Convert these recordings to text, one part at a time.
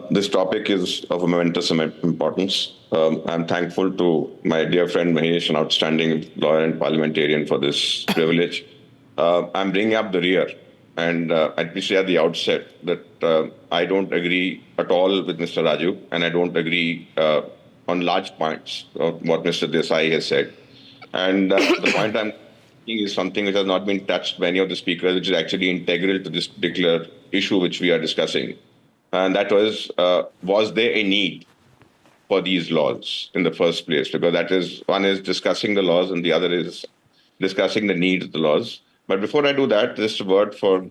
This topic is of a momentous importance. I'm thankful to my dear friend Mahesh, an outstanding lawyer and parliamentarian, for this privilege. I'm bringing up the rear, and let me say at the outset that I don't agree at all with Mr. Raju, and I don't agree on large points of what Mr. Desai has said. And the point I'm making is something which has not been touched by any of the speakers, which is actually integral to this particular issue which we are discussing. And that was there a need for these laws in the first place? Because that is, one is discussing the laws and the other is discussing the need of the laws. But before I do that, just a word for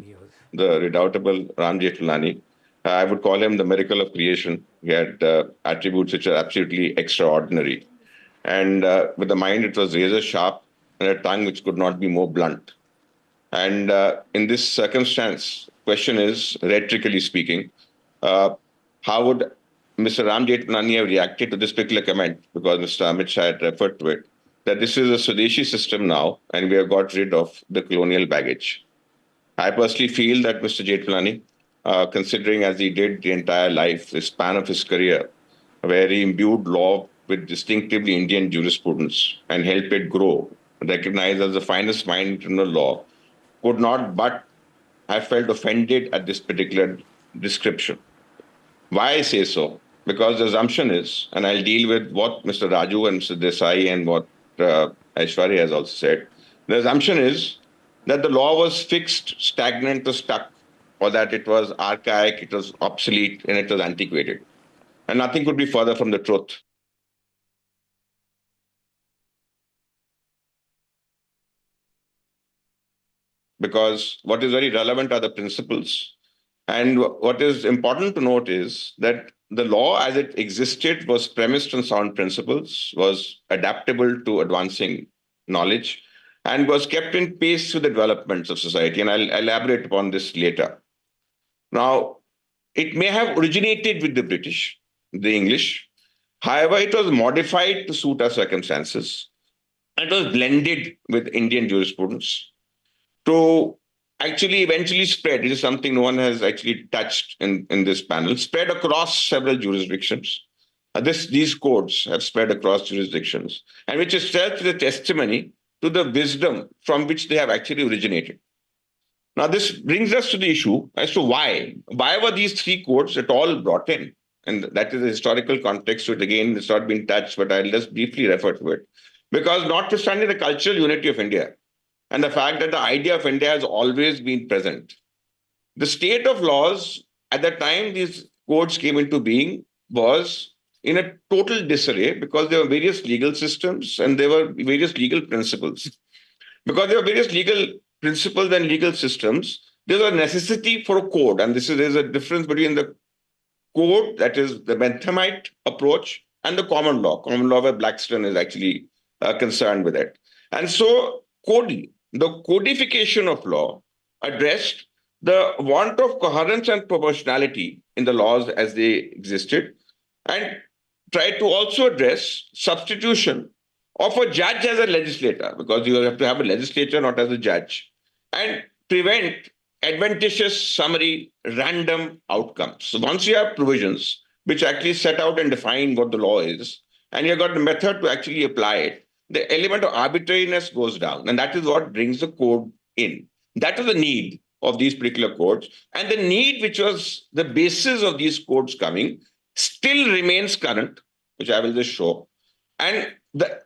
the redoubtable Ram Jethmalani. I would call him the miracle of creation. He had attributes which are absolutely extraordinary. And with a mind it was razor sharp and a tongue which could not be more blunt. And in this circumstance, question is, rhetorically speaking, how would Mr. Ram Jethmalani have reacted to this particular comment? Because Mr. Amit Shah had referred to it, that this is a Swadeshi system now, and we have got rid of the colonial baggage. I personally feel that Mr. Jethmalani, considering as he did the entire life, the span of his career, where he imbued law with distinctively Indian jurisprudence and helped it grow, recognized as the finest mind in criminal law, could not but have felt offended at this particular description. Why I say so? Because the assumption is, and I'll deal with what Mr. Raju and Mr. Desai and what Aishwarya has also said, the assumption is that the law was fixed, stagnant, or stuck, or that it was archaic, it was obsolete, and it was antiquated. And nothing could be further from the truth. Because what is very relevant are the principles. And what is important to note is that the law as it existed was premised on sound principles, was adaptable to advancing knowledge, and was kept in pace with the developments of society. And I'll elaborate upon this later. Now, it may have originated with the British, the English. However, it was modified to suit our circumstances. It was blended with Indian jurisprudence to actually eventually spread. It is something no one has actually touched in this panel, spread across several jurisdictions. These codes have spread across jurisdictions, and which itself is a testimony to the wisdom from which they have actually originated. Now, this brings us to the issue as to why. Why were these three codes at all brought in? And that is the historical context to it. Again, it's not been touched, but I'll just briefly refer to it. Because notwithstanding the cultural unity of India, and the fact that the idea of India has always been present, the state of laws at the time these codes came into being was in a total disarray, because there were various legal systems and there were various legal principles. Because there were various legal principles and legal systems, there's a necessity for a code. And there's a difference between the code, that is the Benthamite approach, and the common law where Blackstone is actually concerned with it. And so the codification of law addressed the want of coherence and proportionality in the laws as they existed, and tried to also address substitution of a judge as a legislator, because you have to have a legislature, not as a judge, and prevent adventitious, summary, random outcomes. So once you have provisions which actually set out and define what the law is, and you've got the method to actually apply it, the element of arbitrariness goes down. And that is what brings the code in. That is the need of these particular codes. And the need which was the basis of these codes coming still remains current, which I will just show. And the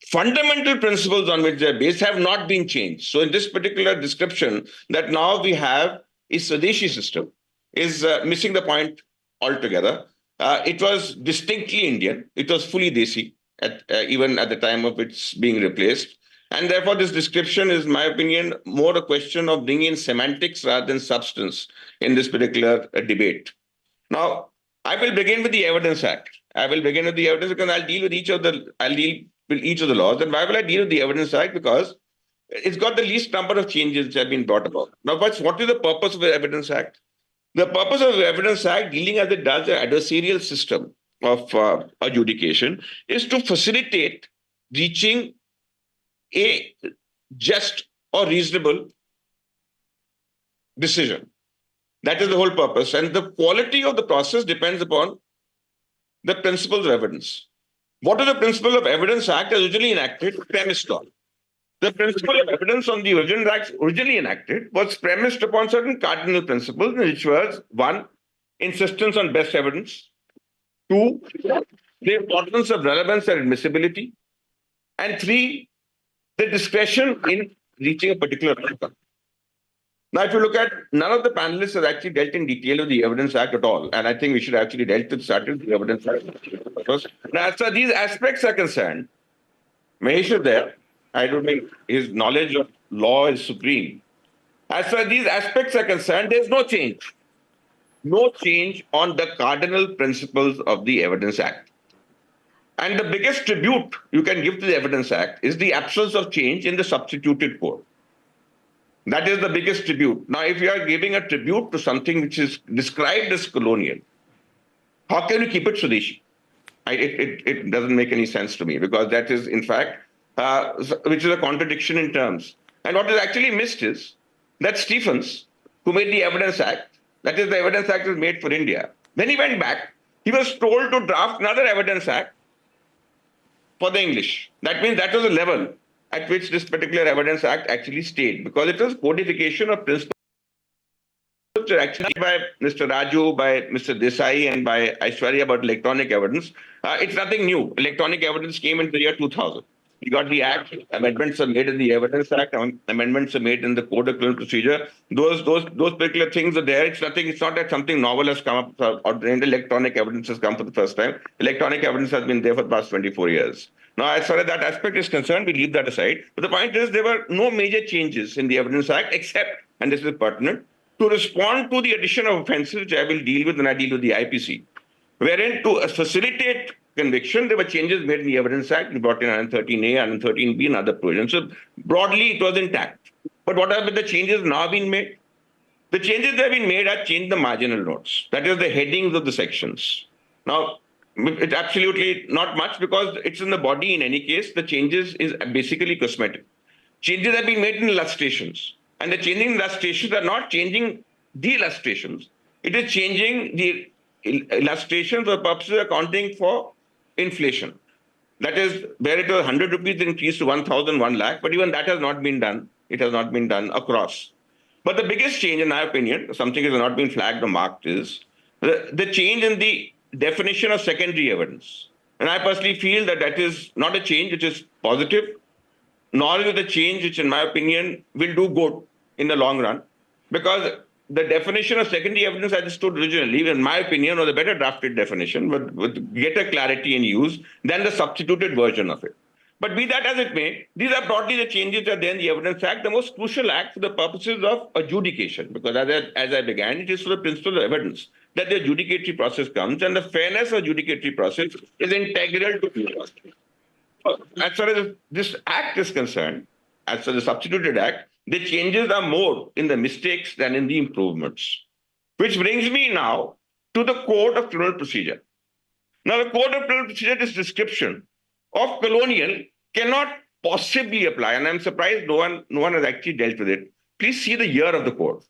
fundamental principles on which they're based have not been changed. So in this particular description that now we have is Swadeshi system is missing the point altogether. It was distinctly Indian. It was fully Desi, even at the time of its being replaced. And therefore, this description is, in my opinion, more a question of bringing in semantics rather than substance in this particular debate. Now, I will begin with the Evidence Act. I will begin with the evidence because I'll deal with each of the laws. And why will I deal with the Evidence Act? Because it's got the least number of changes which have been brought about. Now, what is the purpose of the Evidence Act? The purpose of the Evidence Act, dealing as it does the adversarial system of adjudication, is to facilitate reaching a just or reasonable decision. That is the whole purpose. And the quality of the process depends upon the principles of evidence. What is the Principle of Evidence Act as usually enacted? Premised on. The principle of evidence on the original act originally enacted was premised upon certain cardinal principles, which was one, insistence on best evidence, two, the importance of relevance and admissibility, and three, the discretion in reaching a particular outcome. Now, if you look at, none of the panelists have actually dealt in detail with the Evidence Act at all, and I think we should actually dealt with started the Evidence Act. Now, as far as these aspects are concerned, Mahesh is there. I don't think his knowledge of law is supreme. As far as these aspects are concerned, there's no change. No change on the cardinal principles of the Evidence Act. And the biggest tribute you can give to the Evidence Act is the absence of change in the substituted code. That is the biggest tribute. Now, if you are giving a tribute to something which is described as colonial, how can you keep it Swadeshi? It doesn't make any sense to me, because that is, in fact, which is a contradiction in terms. And what is actually missed is that Stephens, who made the Evidence Act, that is, the Evidence Act was made for India. When he went back, he was told to draft another Evidence Act for the English. That means that was the level at which this particular Evidence Act actually stayed, because it was codification of principles which are actually by Mr. Raju, by Mr. Desai, and by Aishwarya about electronic evidence. It's nothing new. Electronic evidence came in the year 2000. You got the Act, amendments are made in the Evidence Act, amendments are made in the Code of Criminal Procedure. Those particular things are there. It's nothing. It's not that something novel has come up, or electronic evidence has come for the first time. Electronic evidence has been there for the past 24 years. Now, as far as that aspect is concerned, we leave that aside. But the point is, there were no major changes in the Evidence Act, except, and this is pertinent, to respond to the addition of offences, which I will deal with when I deal with the IPC, wherein to facilitate conviction, there were changes made in the Evidence Act. We brought in 113A, 113B, and other provisions. So broadly, it was intact. But what have the changes now been made? The changes that have been made are changed the marginal notes. That is the headings of the sections. Now, it's absolutely not much, because it's in the body in any case. The changes is basically cosmetic. Changes have been made in illustrations. And the changing illustrations are not changing the illustrations. It is changing the illustrations for purposes of accounting for inflation. That is, where it was 100 rupees, it increased to 1,000, 1 lakh. But even that has not been done. It has not been done across. But the biggest change, in my opinion, something that has not been flagged or marked, is the change in the definition of secondary evidence. And I personally feel that that is not a change which is positive, nor is it a change which, in my opinion, will do good in the long run, because the definition of secondary evidence as it stood originally, in my opinion, was a better drafted definition with greater clarity in use than the substituted version of it. But be that as it may, these are broadly the changes that are there in the Evidence Act, the most crucial act for the purposes of adjudication, because as I began, it is for the principle of evidence that the adjudicatory process comes, and the fairness of adjudicatory process is integral to the process. As far as this act is concerned, as for the substituted act, the changes are more in the mistakes than in the improvements. Which brings me now to the Code of Criminal Procedure. Now, the Code of Criminal Procedure, this description of colonial cannot possibly apply, and I'm surprised no one has actually dealt with it. Please see the year of the code.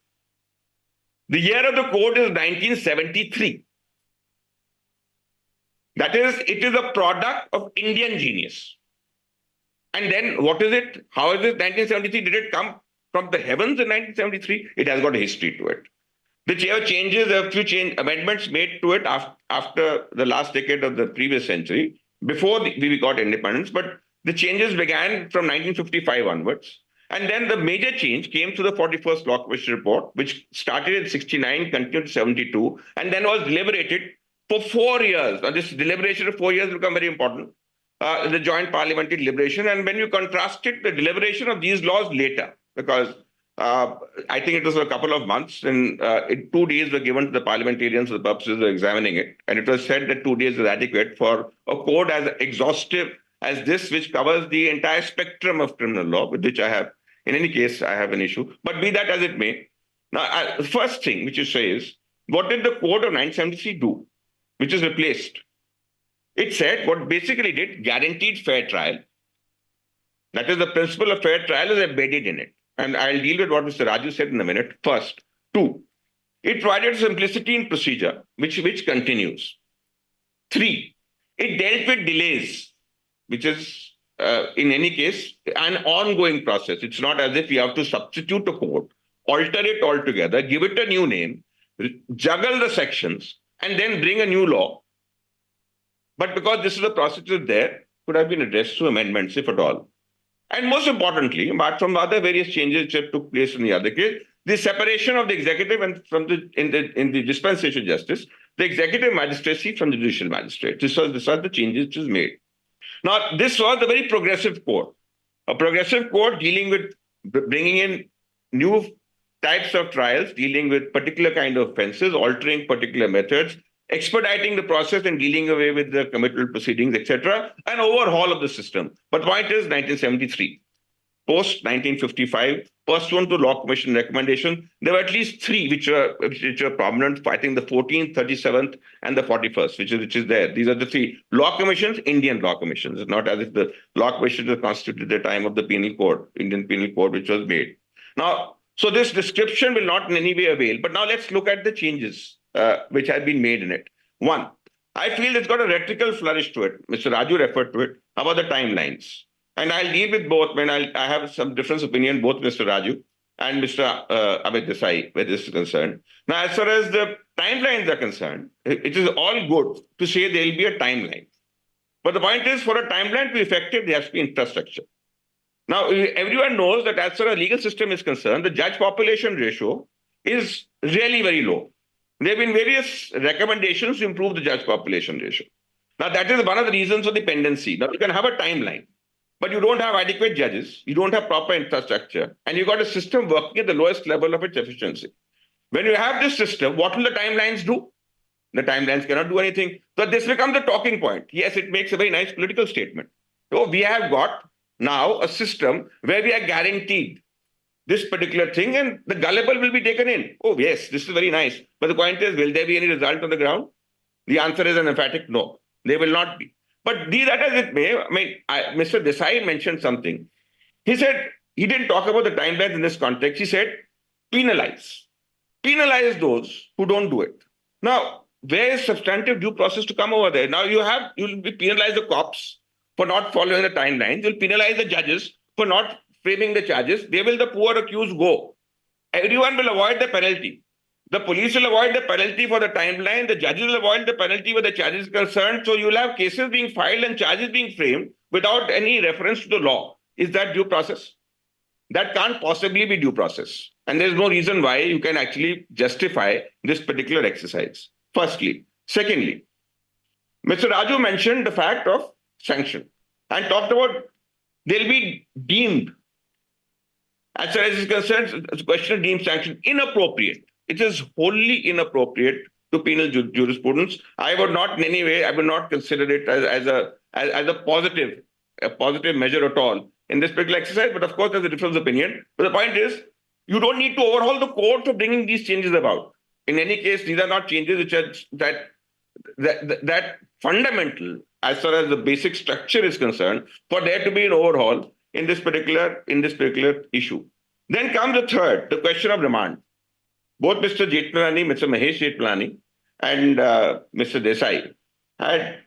The year of the code is 1973. That is, it is a product of Indian genius. And then what is it? How is it 1973? Did it come from the heavens in 1973? It has got a history to it. The changes, there are a few amendments made to it after the last decade of the previous century, before we got independence. But the changes began from 1955 onwards. And then the major change came to the 41st Law Commission report, which started in 69, continued to 72, and then was deliberated for 4 years. Now, this deliberation of 4 years will become very important. The joint parliamentary deliberation. And when you contrast it, the deliberation of these laws later, because I think it was a couple of months, and 2 days were given to the parliamentarians for the purposes of examining it. And it was said that 2 days was adequate for a code as exhaustive as this, which covers the entire spectrum of criminal law, with which I have, in any case, I have an issue. But be that as it may, now, the first thing which you say is, what did the Code of 1973 do, which is replaced? It said, what basically did, guaranteed fair trial. That is, the principle of fair trial is embedded in it. And I'll deal with what Mr. Raju said in a minute. First, two, It provided simplicity in procedure, which continues. Three, it dealt with delays, which is, in any case, an ongoing process. It's not as if you have to substitute a code, alter it altogether, give it a new name, juggle the sections, and then bring a new law. But because this is a process that's there, could have been addressed through amendments, if at all. And most importantly, apart from other various changes that took place in the other case, the separation of the executive and from the in the dispensation justice, the executive magistracy from the judicial magistrate. These are the changes which was made. Now, this was a very progressive court, a progressive court dealing with bringing in new types of trials, dealing with particular kind of offenses, altering particular methods, expediting the process and dealing away with the committal proceedings, etc., an overhaul of the system. But point is 1973. Post 1955, pursuant to Law Commission recommendation, there were at least three which are prominent. I think the 14th, 37th, and the 41st, which is there. These are the three law commissions, Indian law commissions. It's not as if the law commissions were constituted at the time of the penal code, Indian penal code, which was made. Now, so this description will not in any way avail. But now let's look at the changes which have been made in it. One, I feel it's got a rhetorical flourish to it. Mr. Raju referred to it about the timelines. And I'll deal with both when I have some different opinion, both Mr. Raju and Mr. Amit Desai, where this is concerned. Now, as far as the timelines are concerned, it is all good to say there will be a timeline. But the point is, for a timeline to be effective, there has to be infrastructure. Now, everyone knows that as far as the legal system is concerned, the judge population ratio is really very low. There have been various recommendations to improve the judge population ratio. Now, that is one of the reasons for the pendency. Now, you can have a timeline, but you don't have adequate judges, you don't have proper infrastructure, and you've got a system working at the lowest level of its efficiency. When you have this system, what will the timelines do? The timelines cannot do anything. So this becomes a talking point. Yes, it makes a very nice political statement. So we have got now a system where we are guaranteed this particular thing and the gullible will be taken in. Oh, yes, this is very nice. But the point is, will there be any result on the ground? The answer is an emphatic no. There will not be. But be that as it may, Mr. Desai mentioned something. He said, he didn't talk about the timelines in this context. He said, penalize. Penalize those who don't do it. Now, where is substantive due process to come over there? Now you'll penalize the cops for not following the timelines. You'll penalize the judges for not framing the charges. Where will the poor accused go? Everyone will avoid the penalty. The police will avoid the penalty for the timeline. The judges will avoid the penalty where the charges is concerned. So you'll have cases being filed and charges being framed without any reference to the law. Is that due process? That can't possibly be due process. And there's no reason why you can actually justify this particular exercise. Firstly. Secondly, Mr. Raju mentioned the fact of sanction and talked about they'll be deemed, as far as is concerned, the question of deemed sanction inappropriate. It is wholly inappropriate to penal jurisprudence. I would not in any way, I would not consider it as a positive measure at all in this particular exercise. But of course, there's a difference of opinion. But the point is, you don't need to overhaul the code for bringing these changes about. In any case, these are not changes which are that fundamental as far as the basic structure is concerned for there to be an overhaul in this particular issue. Then comes the third, the question of remand. Both Mr. Jethmalani, Mr. Mahesh Jethmalani, and Mr. Desai had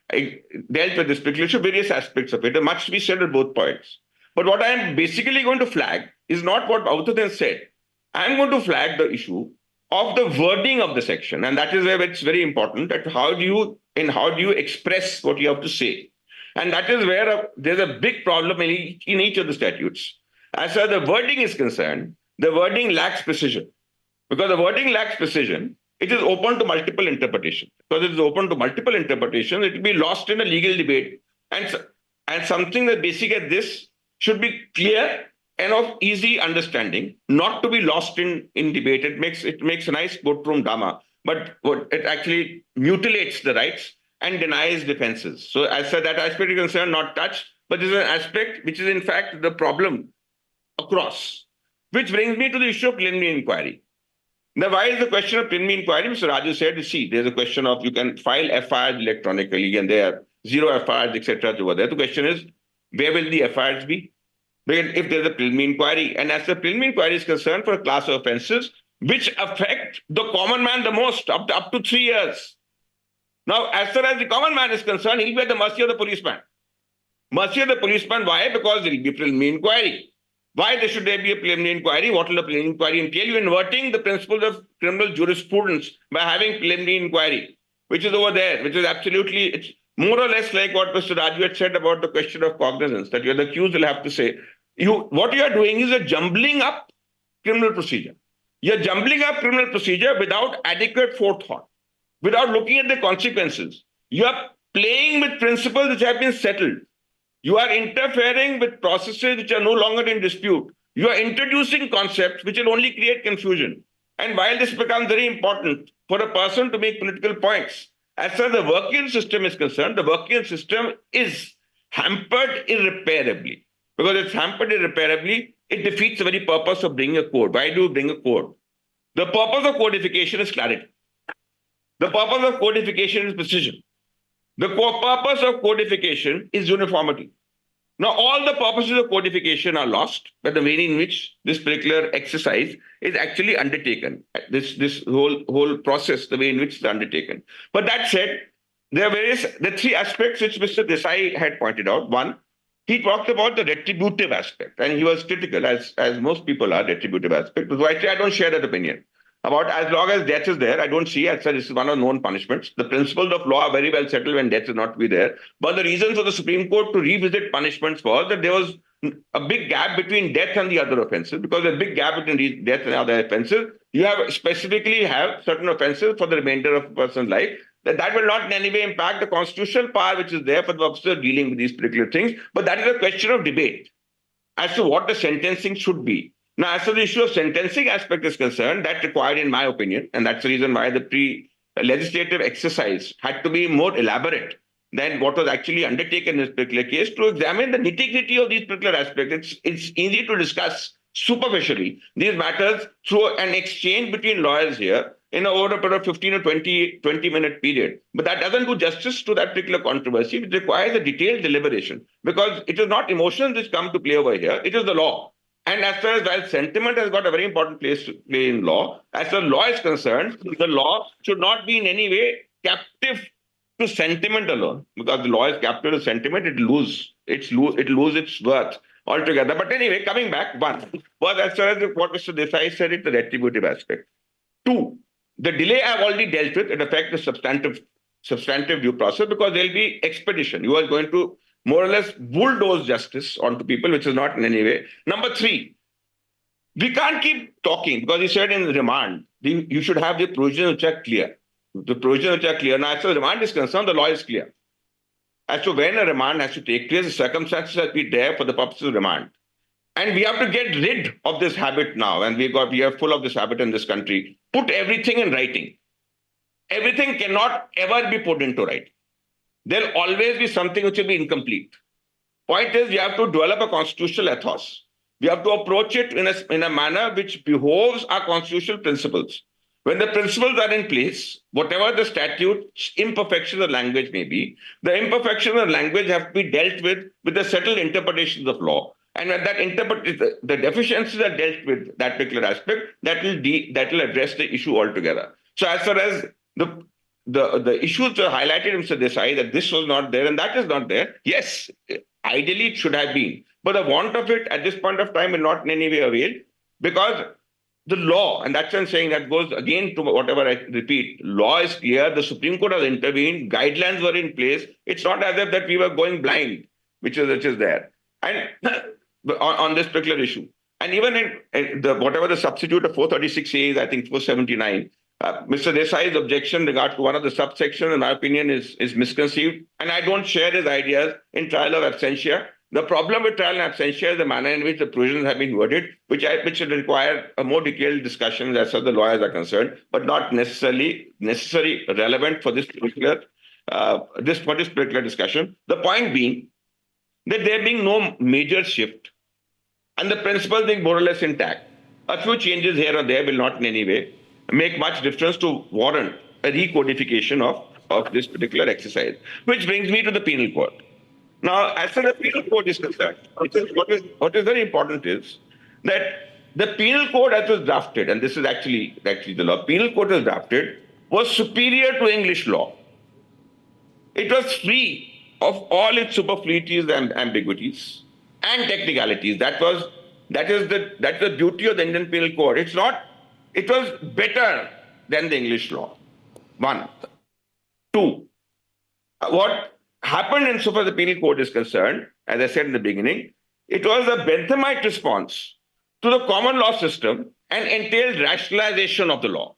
dealt with this particular issue, various aspects of it. There much to be said at both points. But what I am basically going to flag is not what Avuthadan said. I am going to flag the issue of the wording of the section, and that is where it's very important that how do you express what you have to say, and that is where there's a big problem in each of the statutes. As far as the wording is concerned, the wording lacks precision. Because the wording lacks precision, it is open to multiple interpretation. Because it is open to multiple interpretation, it will be lost in a legal debate. And something that basic as this should be clear and of easy understanding, not to be lost in debate. It makes a nice courtroom drama, but it actually mutilates the rights and denies defenses. So as far as that aspect is concerned, not touched, but this is an aspect which is in fact the problem across. Which brings me to the issue of preliminary inquiry. Now, why is the question of preliminary inquiry? Mr. Raju said, see, there's a question of you can file FIRs electronically and there are zero FIRs, etc. over there. The question is, where will the FIRs be? If there's a preliminary inquiry, and as the preliminary inquiry is concerned for a class of offences, which affect the common man the most, up to 3 years. Now, as far as the common man is concerned, he'll be at the mercy of the policeman. Mercy of the policeman, why? Because there will be a preliminary inquiry. Why should there be a preliminary inquiry? What will the preliminary inquiry entail? You're inverting the principles of criminal jurisprudence by having preliminary inquiry, which is over there, which is absolutely, it's more or less like what Mr. Raju had said about the question of cognizance, that you're the accused will have to say, what you are doing is a jumbling up criminal procedure. You're jumbling up criminal procedure without adequate forethought, without looking at the consequences. You are playing with principles which have been settled. You are interfering with processes which are no longer in dispute. You are introducing concepts which will only create confusion. And while this becomes very important for a person to make political points, as far as the working system is concerned, the working system is hampered irreparably. Because it's hampered irreparably, it defeats the very purpose of bringing a code. Why do you bring a code? The purpose of codification is clarity. The purpose of codification is precision. The purpose of codification is uniformity. Now, all the purposes of codification are lost by the way in which this particular exercise is actually undertaken. This whole process, the way in which it's undertaken. But that said, there are the three aspects which Mr. Desai had pointed out. One, he talked about the retributive aspect, and he was critical, as most people are, retributive aspect. So I don't share that opinion. About as long as death is there, I don't see as such this is one of known punishments. The principles of law are very well settled when death is not to be there. But the reason for the Supreme Court to revisit punishments was that there was a big gap between death and the other offenses. Because there's a big gap between death and other offenses, you specifically have certain offenses for the remainder of a person's life. That will not in any way impact the constitutional power which is there for the purpose of dealing with these particular things. But that is a question of debate as to what the sentencing should be. Now, as for the issue of sentencing aspect is concerned, that required, in my opinion, and that's the reason why the pre-legislative exercise had to be more elaborate than what was actually undertaken in this particular case, to examine the nitty-gritty of these particular aspects. It's easy to discuss superficially these matters through an exchange between lawyers here in over a period of 15 or 20-minute period. But that doesn't do justice to that particular controversy. It requires a detailed deliberation, because it is not emotions which come to play over here. It is the law. And as far as while sentiment has got a very important place to play in law, as far as law is concerned, the law should not be in any way captive to sentiment alone. Because the law is captive to sentiment, it lose its worth altogether. But anyway, coming back, one was as far as what Mr. Desai said, it's the retributive aspect. Two, the delay I've already dealt with. It affects the substantive due process, because there'll be expedition. You are going to more or less bulldoze justice onto people, which is not in any way. Number three, we can't keep talking, because he said in remand, you should have the provisions which are clear. The provisions which are clear. Now, as far as remand is concerned, the law is clear. As to when a remand has to take place, the circumstances have to be there for the purposes of remand. And we have to get rid of this habit now, and we are full of this habit in this country. Put everything in writing. Everything cannot ever be put into writing. There'll always be something which will be incomplete. Point is, you have to develop a constitutional ethos. We have to approach it in a manner which behoves our constitutional principles. When the principles are in place, whatever the statute imperfections of language may be, the imperfections of language have to be dealt with the settled interpretations of law. And when the deficiencies are dealt with that particular aspect, that will address the issue altogether. So as far as the issues are highlighted, Mr. Desai, that this was not there and that is not there. Yes, ideally it should have been. But the want of it at this point of time will not in any way avail, because the law, and that's what I'm saying, that goes again to whatever I repeat, law is clear, the Supreme Court has intervened, guidelines were in place. It's not as if that we were going blind, which is there. And on this particular issue. And even in whatever the substitute of 436A is, I think 479, Mr. Desai's objection regard to one of the subsections, in my opinion, is misconceived. And I don't share his ideas in trial of absentia. The problem with trial and absentia is the manner in which the provisions have been worded, which require a more detailed discussion as far as the lawyers are concerned, but not necessarily relevant for this particular discussion. The point being that there being no major shift and the principles being more or less intact, a few changes here or there will not in any way make much difference to warrant a recodification of this particular exercise. Which brings me to the penal code. Now, as far as the penal code is concerned, what is very important is that the penal code as was drafted, and this is actually the law, penal code was drafted, was superior to English law. It was free of all its superfluities and ambiguities and technicalities. That is the beauty of the Indian Penal Code. It was better than the English law. One. Two. What happened insofar as the Penal Code is concerned, as I said in the beginning, it was a Benthamite response to the common law system and entailed rationalization of the law.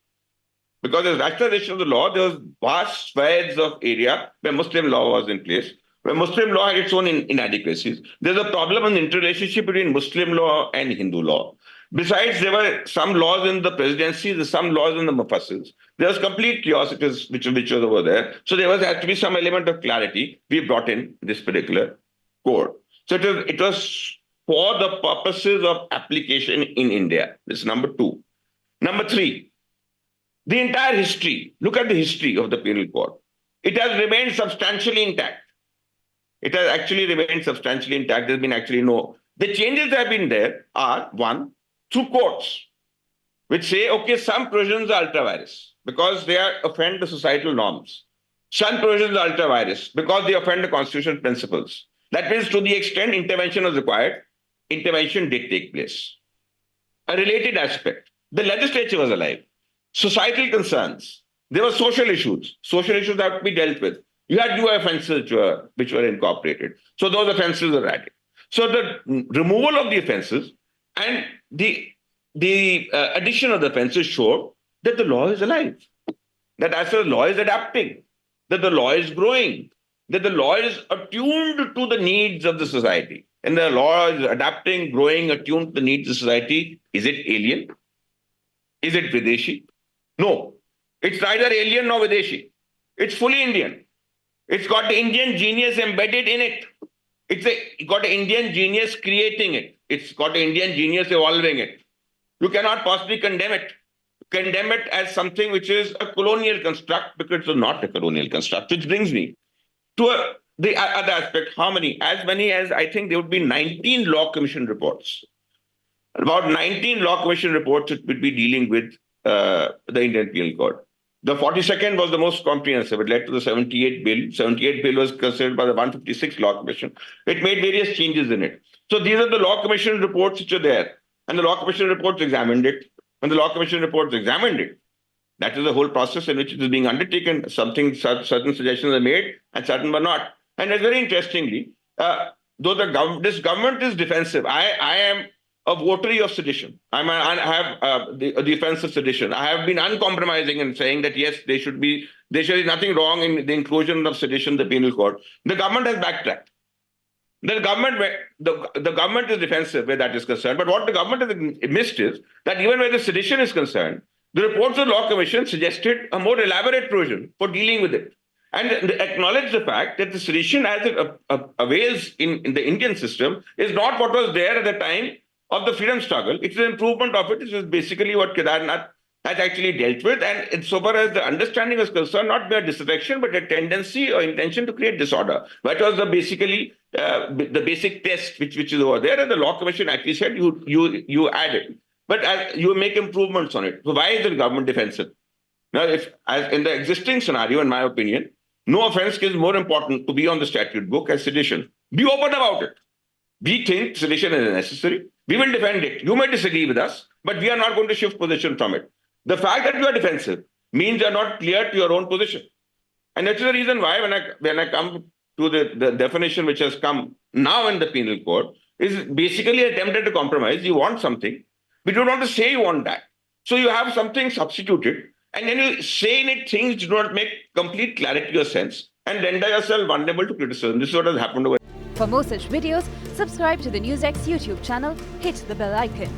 Because there's rationalization of the law, there was vast swathes of area where Muslim law was in place, where Muslim law had its own inadequacies. There's a problem in the interrelationship between Muslim law and Hindu law. Besides, there were some laws in the presidency, there's some laws in the mufassils. There was complete chaos, which was over there. So there had to be some element of clarity we brought in this particular code. So it was for the purposes of application in India. This is number two. Number three, the entire history. Look at the history of the Penal Code. It has remained substantially intact. It has actually remained substantially intact. There's been actually no. The changes that have been there are, one, through courts, which say, okay, some provisions are ultra-virus because they offend the societal norms. Some provisions are ultra-virus because they offend the constitutional principles. That means to the extent intervention was required, intervention did take place. A related aspect, the legislature was alive. Societal concerns, there were social issues. Social issues have to be dealt with. You had new offenses which were incorporated. So those offenses were added. So the removal of the offenses and the addition of the offenses show that the law is alive, that as the law is adapting, that the law is growing, that the law is attuned to the needs of the society. And the law is adapting, growing, attuned to the needs of society. Is it alien? Is it Videshi? No, it's neither alien nor Videshi. It's fully Indian. It's got the Indian genius embedded in it. It's got an Indian genius creating it. It's got an Indian genius evolving it. You cannot possibly condemn it. Condemn it as something which is a colonial construct, because it's not a colonial construct, which brings me to the other aspect. How many? As many as I think there would be 19 law commission reports. About 19 law commission reports that would be dealing with the Indian Penal Code. The 42nd was the most comprehensive. It led to the 78 bill. 78 bill was considered by the 156 Law Commission. It made various changes in it. So these are the Law Commission reports which are there. And the Law Commission reports examined it. When the Law Commission reports examined it, that is the whole process in which it is being undertaken. Certain suggestions are made and certain were not. And very interestingly, though this government is defensive, I am a votary of sedition. I have the defense of sedition. I have been uncompromising in saying that yes, there should be nothing wrong in the inclusion of sedition in the penal code. The government has backtracked. The government is defensive where that is concerned. But what the government has missed is that even where the sedition is concerned, the reports of the Law Commission suggested a more elaborate provision for dealing with it. And acknowledge the fact that the sedition as it avails in the Indian system is not what was there at the time of the freedom struggle. It's an improvement of it. This is basically what Kedarnath has actually dealt with. And insofar as the understanding is concerned, not mere disaffection, but a tendency or intention to create disorder. That was the basic test which is over there. And the Law Commission actually said you add it. But you make improvements on it. So why is the government defensive? Now, as in the existing scenario, in my opinion, no offense is more important to be on the statute book as sedition. Be open about it. We think sedition is necessary. We will defend it. You may disagree with us, but we are not going to shift position from it. The fact that you are defensive means you are not clear to your own position. And that's the reason why when I come to the definition which has come now in the penal code is basically attempted to compromise. You want something, but you don't want to say you want that. So you have something substituted, and then you say in it things do not make complete clarity or sense and render yourself vulnerable to criticism. This is what has happened over. For more such videos, subscribe to the NewsX YouTube channel, hit the bell icon.